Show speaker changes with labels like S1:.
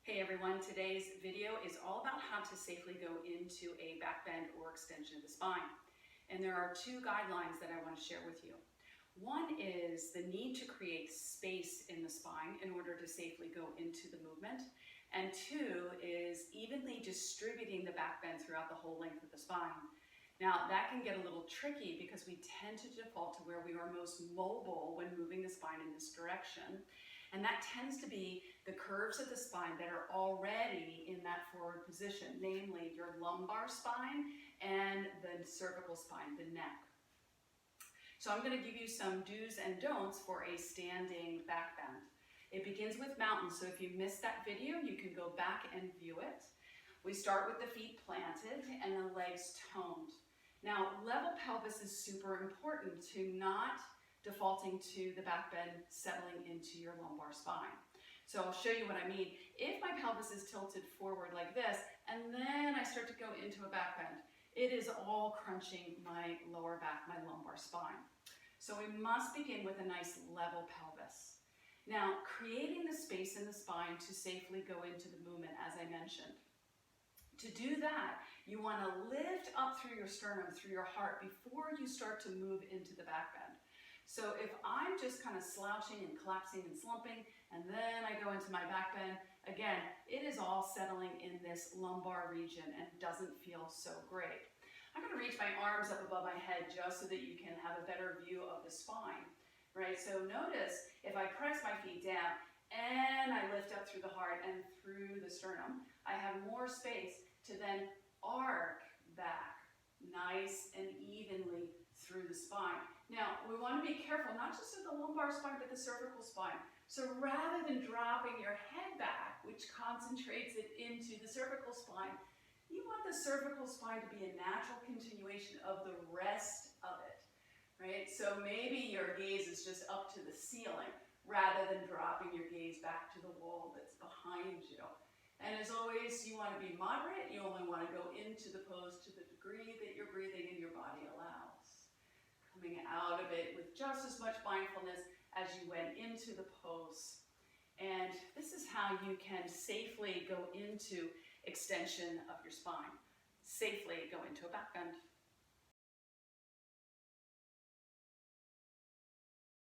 S1: Hey everyone, today's video is all about how to safely go into a back bend or extension of the spine. And there are two guidelines that I want to share with you. One is the need to create space in the spine in order to safely go into the movement. And two is evenly distributing the back bend throughout the whole length of the spine. Now that can get a little tricky because we tend to default to where we are most mobile when moving the spine in this direction. And that tends to be the curves of the spine that are already in that forward position, namely your lumbar spine and the cervical spine, the neck. So I'm going to give you some do's and don'ts for a standing back bend. It begins with mountain, so if you missed that video, you can go back and view it. We start with the feet planted and the legs toned. Now, level pelvis is super important to not defaulting to the back bend settling into your lumbar spine. So I'll show you what I mean. If my pelvis is tilted forward like this, and then I start to go into a back bend, it is all crunching my lower back, my lumbar spine. So we must begin with a nice level pelvis. Now, creating the space in the spine to safely go into the movement, as I mentioned. To do that, you want to lift up through your sternum, through your heart, before you start to move into the back bend. So if I'm just kind of slouching and collapsing and slumping, and then I go into my back bend, again, it is all settling in this lumbar region and doesn't feel so great. I'm going to reach my arms up above my head just so that you can have a better view of the spine, right? So notice if I press my feet down and I lift up through the heart and through the sternum, I have more space to then arc back nice and evenly through the spine. Now, we want to be careful, not just of the lumbar spine, but the cervical spine. So rather than dropping your head back, which concentrates it into the cervical spine, you want the cervical spine to be a natural continuation of the rest of it, right? So maybe your gaze is just up to the ceiling, rather than dropping your gaze back to the wall that's behind you. And as always, you want to be moderate. You only want to go into the pose to the degree that your breathing and your body allows. Coming out of it with just as much mindfulness as you went into the pose. And this is how you can safely go into extension of your spine. Safely go into a back bend.